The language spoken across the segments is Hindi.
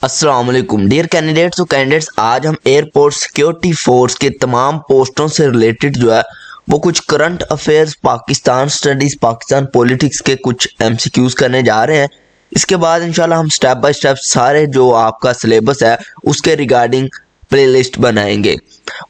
अस्सलाम वालेकुम डियर कैंडिडेट्स आज हम एयरपोर्ट सिक्योरिटी फोर्स के तमाम पोस्टों से रिलेटेड जो है वो कुछ current affairs, Pakistan studies, Pakistan politics के कुछ एमसीक्यूज करने जा रहे हैं। इसके बाद इंशाल्लाह हम स्टेप बाय स्टेप सारे जो आपका सिलेबस है उसके रिगार्डिंग प्लेलिस्ट बनाएंगे।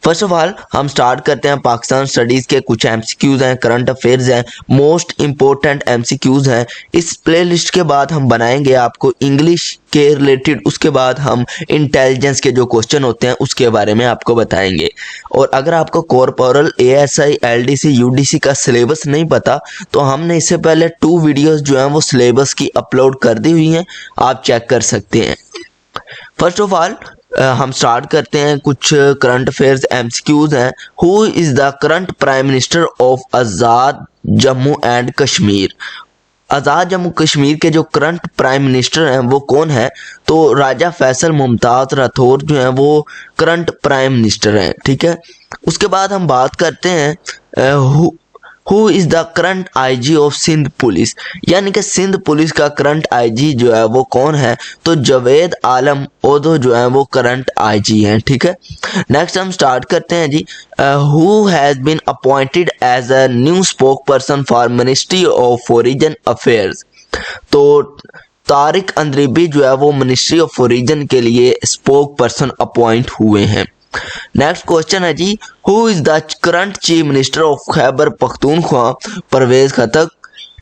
फर्स्ट ऑफ ऑल हम स्टार्ट करते हैं। पाकिस्तान स्टडीज़ के कुछ एमसीक्यूज हैं, करंट अफेयर्स हैं, मोस्ट इम्पोर्टेंट एमसीक्यूज हैं। इस प्लेलिस्ट के बाद हम बनाएंगे आपको इंग्लिश के रिलेटेड, उसके बाद हम इंटेलिजेंस के जो क्वेश्चन होते हैं उसके बारे में आपको बताएंगे। और अगर आपको कॉर्पोरल, एएसआई, एलडीसी, यूडीसी का सिलेबस नहीं पता तो हमने इससे पहले 2 वीडियोस जो हैं वो सिलेबस की अपलोड कर दी हुई हैं, आप चेक कर सकते हैं। फर्स्ट ऑफ ऑल हम स्टार्ट करते हैं। कुछ करंट अफेयर्स एमसीक्यूज हैं। Who is the current prime minister of Azad Jammu and Kashmir? Azad Jammu Kashmir के जो करंट प्राइम मिनिस्टर हैं वो कौन है? तो राजा फैसल मुमताज़ राठौर जो हैं वो करंट प्राइम मिनिस्टर हैं। ठीक है, उसके बाद हम बात करते हैं who is the current IG of Sindh police, यानी कि सिंध पुलिस का करंट आईजी जो है वो कौन है? तो जावेद आलम ओधो जो है वो करंट आईजी हैं। ठीक है, नेक्स्ट हम स्टार्ट करते हैं जी। Who has been appointed as a new spoke person for ministry of foreign affairs? तो तारिक अंद्रीबी जो है वो मिनिस्ट्री ऑफ फॉरेन के लिए स्पोक पर्सन अपॉइंट हुए हैं। नेक्स्ट क्वेश्चन है जी, who is the current chief minister of Khyber Pakhtunkhwa? Parvez Khattak,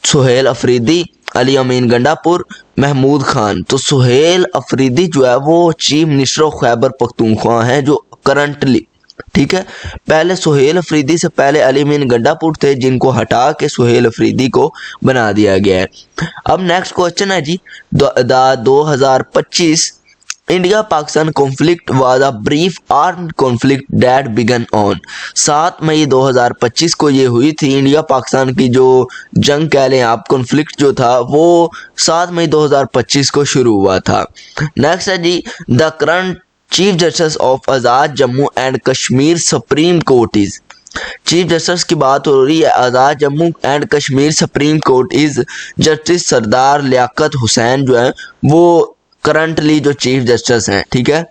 Suhail Afridi, Ali Amin Gandapur, Mahmood Khan. तो सुहेल अफरीदी जो है वो chief minister of Khyber Pakhtunkhwa हैं जो करंटली। ठीक है, पहले सुहेल अफरीदी से पहले अली अमीन गंडापुर थे जिनको हटा के सुहेल अफरीदी को बना दिया गया है। अब नेक्स्ट क्वेश्चन है जी, 2025 India Pakistan conflict was a brief armed conflict that began on. 7 मई 2025 को ये हुई थी। इंडिया पाकिस्तान की जो जंग कह लें आप, कॉन्फ्लिक्ट जो था वो 7 मई 2025 को शुरू हुआ था। नेक्स्ट है जी, the current chief justice of Azad Jammu and Kashmir supreme court is. Chief justice की बात हो रही है Azad Jammu and Kashmir supreme court is justice Sardar Liaquat Hussain जो है वो करंटली जो चीफ जस्टिस हैं। ठीक है,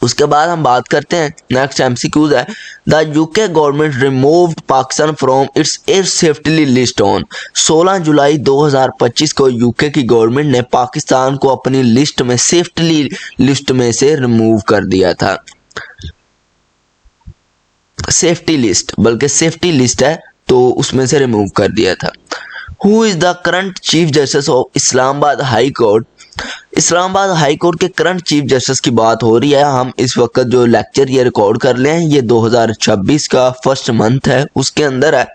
उसके बाद हम बात करते हैं। नेक्स्ट एमसीक्यूज है, the UK government removed Pakistan from its air safety list on. 16 जुलाई 2025 को यूके की गवर्नमेंट ने पाकिस्तान को अपनी लिस्ट में, सेफ्टी लिस्ट में से रिमूव कर दिया था। सेफ्टी लिस्ट, बल्कि सेफ्टी लिस्ट है तो उसमें से रिमूव कर दिया था। Who is the current chief justice of Islamabad high court? Islamabad high court के करंट चीफ जस्टिस की बात हो रही है। हम इस वक्त जो लेक्चर ये रिकॉर्ड कर रहे हैं ये 2026 का फर्स्ट मंथ है, उसके अंदर है।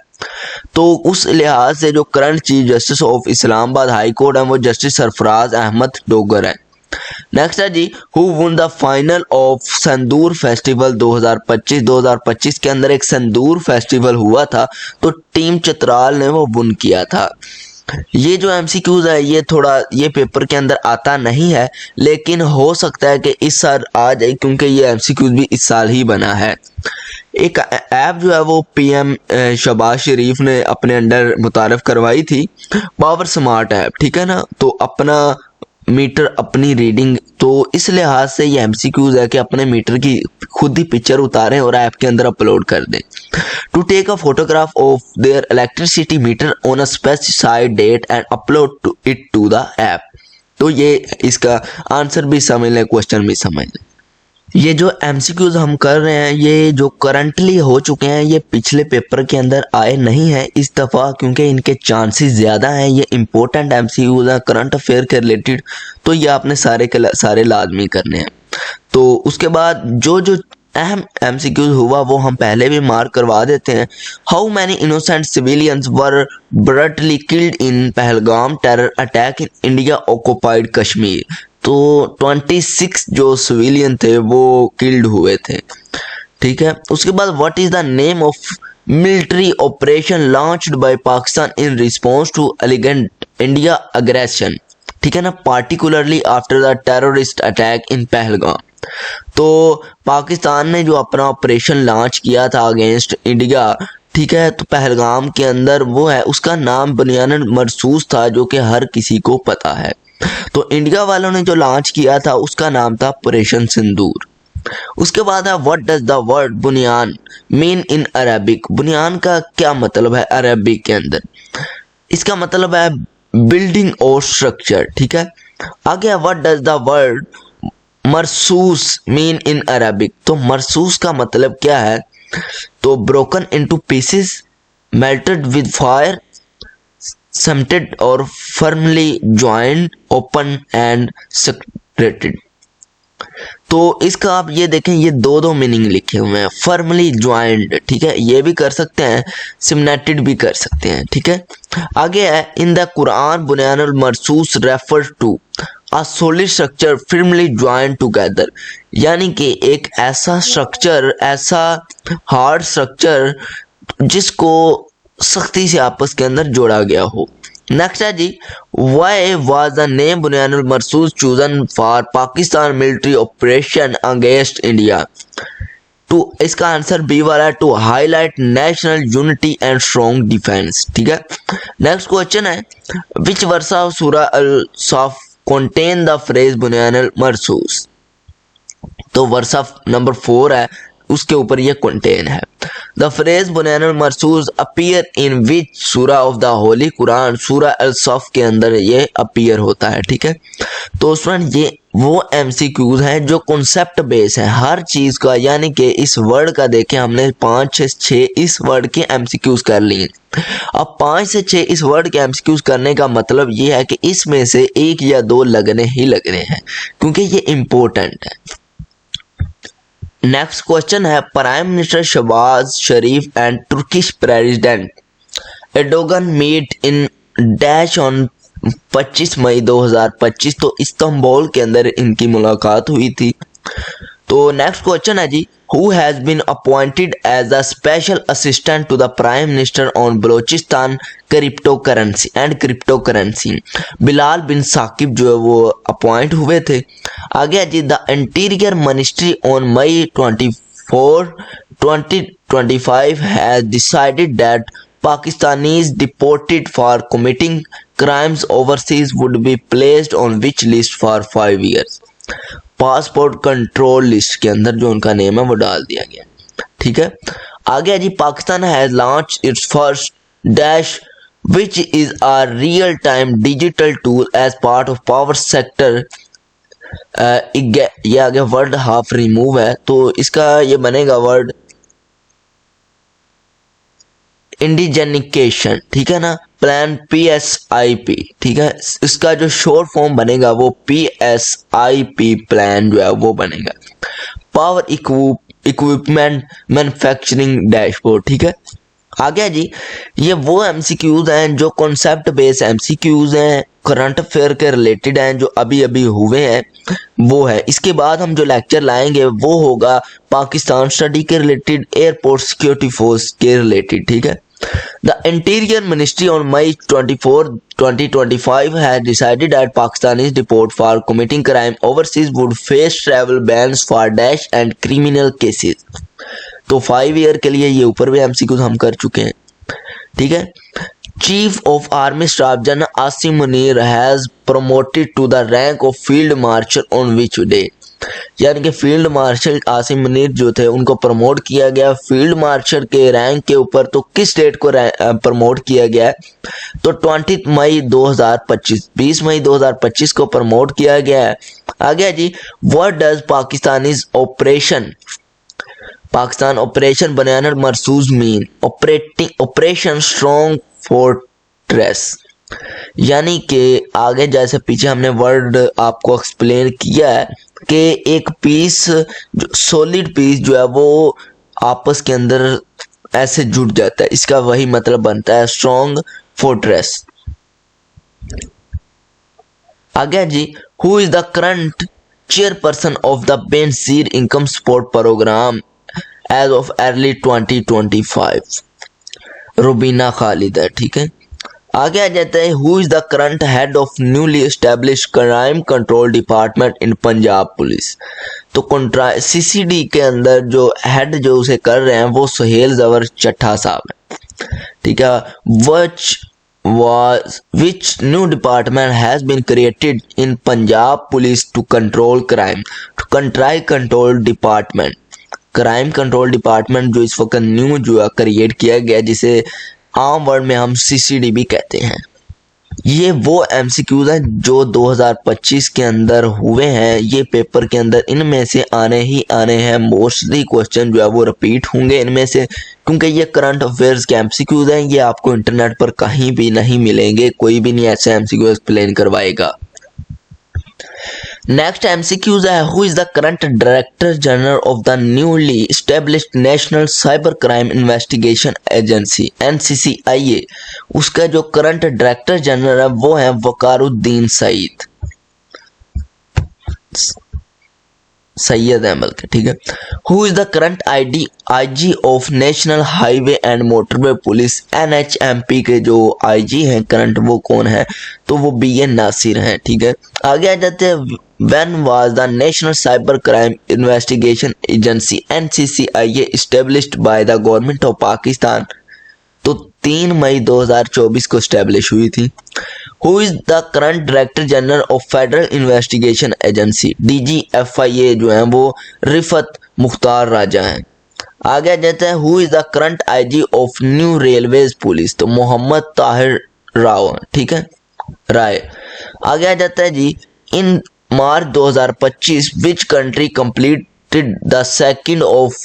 तो उस लिहाज से जो current chief justice of Islamabad high court है वो जस्टिस सरफराज अहमद डोगर है। नेक्स्ट है जी, who won the final of Sandur festival 2025 के अंदर एक संदूर फेस्टिवल हुआ था तो टीम चित्राल ने वो विन किया था। ये जो एमसीक्यूज है ये थोड़ा ये पेपर के अंदर आता नहीं है, लेकिन हो सकता है कि इस साल आ जाए क्योंकि ये एमसीक्यूज भी इस साल ही बना है। एक ऐप जो है वो पीएम शहबाज शरीफ ने अपने अंडर मुतारफ करवाई थी, पावर स्मार्ट ऐप। ठीक है ना, तो अपना मीटर अपनी रीडिंग, तो इस लिहाज से ये एमसीक्यूज है कि अपने मीटर की खुद ही पिक्चर उतारें और ऐप के अंदर अपलोड कर दें। To take a photograph of their electricity meter on a specified date and upload it to the app. तो ये इसका आंसर भी समझ लें, क्वेश्चन भी समझ लें। ये जो एमसीक्यूज हम कर रहे हैं ये जो करंटली हो चुके हैं ये पिछले पेपर के अंदर आए नहीं हैं इस दफ़ा, क्योंकि इनके चांसेस ज़्यादा हैं। ये इंपॉर्टेंट एमसीक्यूज हैं करंट अफेयर के रिलेटेड, तो ये आपने सारे के सारे लाजमी करने हैं। तो उसके बाद जो जो अहम एमसीक्यूज हुआ वो हम पहले भी मार्क करवा देते हैं। How many innocent civilians were brutally killed in Pahalgam terror attack in India occupied Kashmir? तो 26 जो सिविलियन थे वो किल्ड हुए थे। ठीक है, उसके बाद what is the name of military operation launched by Pakistan in response to alleged India aggression? ठीक है ना, particularly after the terrorist attack in Pahalgam. तो पाकिस्तान ने जो अपना ऑपरेशन लॉन्च किया था अगेंस्ट इंडिया, ठीक है, तो पहलगाम के अंदर वो है, उसका नाम बुनियादन मरसूस था जो कि हर किसी को पता है। तो इंडिया वालों ने जो लॉन्च किया था उसका नाम था ऑपरेशन सिंदूर। उसके बाद है what does the word Bunyan mean in Arabic. Bunyan का क्या मतलब है अरबिक के अंदर? इसका मतलब है बिल्डिंग और स्ट्रक्चर, ठीक है। आगे what does the word Marsoos mean in Arabic. तो मरसूस का मतलब क्या है? तो broken into pieces, melted with fire, cemented और firmly joined, open and secreted। तो इसका आप ये देखें, ये दो मीनिंग लिखे हुए हैं। फर्मली ज्वाइंड, ठीक है, ये भी कर सकते हैं, सिमनेटेड भी कर सकते हैं, ठीक है। आगे है in the Quran Bunyanul Marsoos refer to a solid structure firmly joined together. यानी कि एक ऐसा स्ट्रक्चर, ऐसा हार्ड स्ट्रक्चर जिसको सख्ती से आपस के अंदर जोड़ा गया हो। नेक्स्ट है जी why was the name Bunyanul Marsoos chosen for Pakistan military operation against India. To, इसका आंसर बी वाला है, to highlight national unity and strong defence, ठीक है। नेक्स्ट क्वेश्चन है विच वर्स ऑफ सूरा अल सफ कंटेन द फ्रेज बुनियानुल मरसूस। तो वर्स ऑफ नंबर 4 है, उसके ऊपर ये कंटेन है। द फ्रेज बुनियानुल मरसूस अपीयर इन विच सूरा ऑफ द होली कुरान। सूरा अल सफ के अंदर ये अपीयर होता है, ठीक है। तो स्टूडेंट ये वो एमसीक्यूज हैं जो कॉन्सेप्ट बेस है हर चीज का, यानी कि इस वर्ड का देखें हमने 5 से 6 इस वर्ड के एमसीक्यूज कर लिए। अब 5 से 6 इस वर्ड के एमसीक्यूज करने का मतलब ये है कि इसमें से 1 या 2 लगने ही लगने हैं, क्योंकि ये इंपॉर्टेंट है। नेक्स्ट क्वेश्चन है prime minister Shahbaz Sharif and Turkish president Erdogan meet in dash on 25 मई 2025। तो इस्तांबुल के अंदर इनकी मुलाकात हुई थी। तो नेक्स्ट क्वेश्चन है जी who has been appointed as a special assistant to the prime minister on Balochistan cryptocurrency. Bilal bin Saqib जो है वो अपॉइंट हुए थे। आगे जी the interior ministry on May 24, 2025 has decided that Pakistanis deported for committing crimes overseas would be placed on which list for 5 years। Passport control list के अंदर जो उनका नेम है वो डाल दिया गया, ठीक है। आगे जी Pakistan has launch its first dash which is a real time digital tool as part of power sector. ये आगे वर्ड हाफ रिमूव है, तो इसका ये बनेगा वर्ड इंडिजेनिकेशन, ठीक है ना, प्लान PSIP, ठीक है। इसका जो शॉर्ट फॉर्म बनेगा वो PSIP प्लान जो है वो बनेगा। पावर इक्विपमेंट मैन्युफैक्चरिंग डैशबोर्ड, ठीक है। आगे जी ये वो एमसीक्यूज हैं जो कॉन्सेप्ट बेस्ड एमसीक्यूज हैं, करंट अफेयर के रिलेटेड हैं, जो अभी अभी हुए हैं वो है। इसके बाद हम जो लेक्चर लाएंगे वो होगा पाकिस्तान स्टडी के रिलेटेड, एयरपोर्ट सिक्योरिटी फोर्स के रिलेटेड, ठीक है। The Interior Ministry on May 24, 2025 has decided that Pakistanis deport for committing crime overseas would face travel bans for dash and criminal cases। तो 5 ईयर के लिए ये ऊपर भी एमसीक्यूज हम कर चुके हैं, ठीक है। Chief of army staff general Asim Munir has promoted to the rank of field marshal on which day। यानी कि फील्ड मार्शल आसिम मुनीर जो थे उनको प्रमोट किया गया फील्ड मार्शल के रैंक के ऊपर। तो किस डेट को प्रमोट किया गया है? तो 20 मई 2025, 20 मई 2025 को प्रमोट किया गया है। आगे जी what does Pakistan operation Bunyanul Marsoos mean? Operation strong fortress. यानी कि आगे जैसे पीछे हमने वर्ड आपको एक्सप्लेन किया है कि एक पीस, सॉलिड पीस जो है वो आपस के अंदर ऐसे जुड़ जाता है, इसका वही मतलब बनता है स्ट्रॉन्ग फोर्ट्रेस। आगे जी who is the current chairperson of the Benazir income support programme as of early 2025? Rubina Khalid है, ठीक है। आगे आ जाता है who is the current head of newly established crime control department in Punjab police? तो CCD के अंदर जो हेड जो उसे कर रहे हैं वो सुहेल जवर चट्टा साहब है, ठीक है। which new department has been created in Punjab Police to control crime? To control department, crime control department जो इस वक्त न्यू जो है क्रिएट किया गया, जिसे आम वर्ड में हम CCDB कहते हैं। ये वो MCQs हैं जो 2025 के अंदर हुए हैं। ये पेपर के अंदर इनमें से आने ही आने हैं। मोस्टली क्वेश्चन जो है वो रिपीट होंगे इनमें से, क्योंकि ये करंट अफेयर्स के MCQs हैं। ये आपको इंटरनेट पर कहीं भी नहीं मिलेंगे, कोई भी नहीं ऐसे MCQ एक्सप्लेन करवाएगा। नेक्स्ट MCQs है, who is the current director general of the newly established national cyber crime investigation agency NCCIA। उसका जो करंट डायरेक्टर जनरल है वो है वकारुद्दीन सैयद है बल्कि, ठीक है। Who is the current IG of national highway and motorway police NHMP के जो IG हैं करंट, वो कौन है? तो वो BN नासिर हैं, ठीक है। आगे आ जाते हैं, when was the National Cyber Crime Investigation Agency NCCIA established by the government of Pakistan? तो 3 मई 2024 को स्टैब्लिश हुई थी। Who is the current Director General of Federal Investigation Agency DGFIA जो है वो रिफत मुख्तार राजा हैं। आगे आ जाता है, Who is the current IG of New Railways Police? तो मोहम्मद ताहिर राव, ठीक है, राय। आगे आ जाता है जी, इन March 2025 which country completed the second of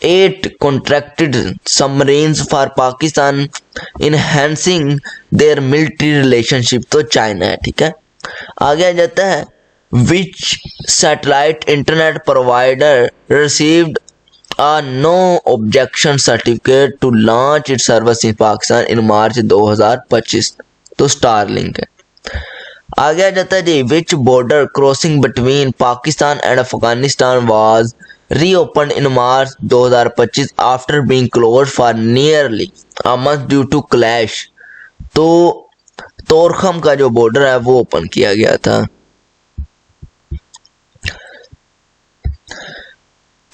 8 contracted submarines for Pakistan enhancing their military relationship? तो चाइना है, ठीक है। आगे आ जाता है, which satellite internet provider received a no objection certificate to launch its service in Pakistan in March 2025? तो स्टारलिंक है। आगे आ जाता है जी, which border crossing between Pakistan and Afghanistan was reopen in March 2025 after being close for nearly a month due to clash? तो तोरखम का जो बॉर्डर है वो ओपन किया गया था।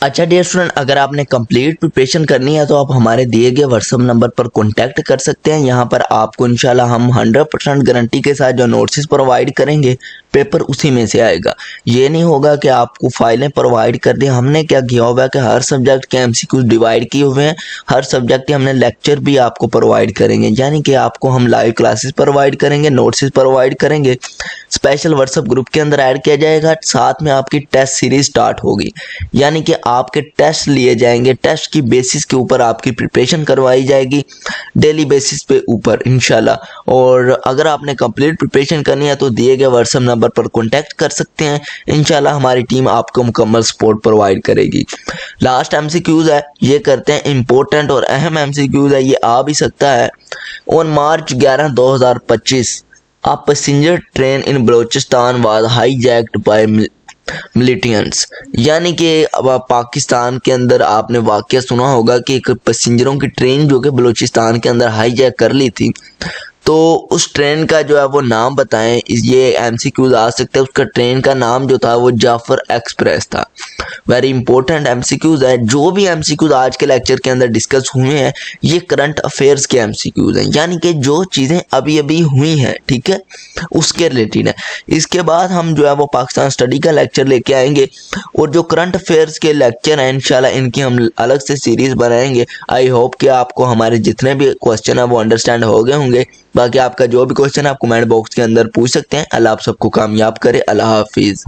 अच्छा डियर स्टूडेंट, अगर आपने कंप्लीट प्रिपरेशन करनी है तो आप हमारे दिए गए व्हाट्सएप नंबर पर कांटेक्ट कर सकते हैं। यहाँ पर आपको इंशाल्लाह हम 100% गारंटी के साथ जो नोट्स प्रोवाइड करेंगे, पेपर उसी में से आएगा। ये नहीं होगा कि आपको फाइलें प्रोवाइड कर दी। हमने क्या किया हुआ है कि हर सब्जेक्ट के MCQ डिवाइड किए हुए हैं, हर सब्जेक्ट के हमने लेक्चर भी आपको प्रोवाइड करेंगे, यानी कि आपको हम लाइव क्लासेस प्रोवाइड करेंगे, नोट्स प्रोवाइड करेंगे, स्पेशल व्हाट्सएप ग्रुप के अंदर ऐड किया जाएगा। साथ में आपकी टेस्ट सीरीज स्टार्ट होगी, यानी कि आपके टेस्ट लिए जाएंगे, टेस्ट की बेसिस के ऊपर आपकी प्रिपरेशन करवाई जाएगी डेली बेसिस पे ऊपर इंशाल्लाह। और अगर आपने कंप्लीट प्रिपरेशन करनी है तो दिए गए व्हाट्सएप नंबर पर कांटेक्ट कर सकते हैं। इंशाल्लाह हमारी टीम आपको मुकम्मल सपोर्ट प्रोवाइड करेगी। लास्ट MCQs है, ये करते हैं इंपॉर्टेंट और अहम MCQs है, ये आ भी सकता है। On March 11 2025 a passenger train in Balochistan was hijacked by militants, यानी कि अब पाकिस्तान के अंदर आपने वाकया सुना होगा कि एक पैसेंजरों की ट्रेन जो कि बलूचिस्तान के अंदर हाईजैक कर ली थी। तो उस ट्रेन का जो है वो नाम बताएं, ये MCQs आ सकते हैं। उसका ट्रेन का नाम जो था वो जाफर एक्सप्रेस था। वेरी इंपॉर्टेंट MCQs है। जो भी MCQs आज के लेक्चर के अंदर डिस्कस हुए हैं ये करंट अफेयर्स के MCQs हैं, यानी कि जो चीज़ें अभी अभी हुई हैं, ठीक है, उसके रिलेटेड है। इसके बाद हम जो है वो पाकिस्तान स्टडी का लेक्चर लेके आएंगे और जो करंट अफेयर्स के लेक्चर हैं इंशाल्लाह इनकी हम अलग से सीरीज़ बनाएंगे। आई होप कि आपको हमारे जितने भी क्वेश्चन है वो अंडरस्टैंड हो गए होंगे। बाकी आपका जो भी क्वेश्चन है आप कमेंट बॉक्स के अंदर पूछ सकते हैं। अल्लाह आप सबको कामयाब करे। अल्लाह हाफिज़।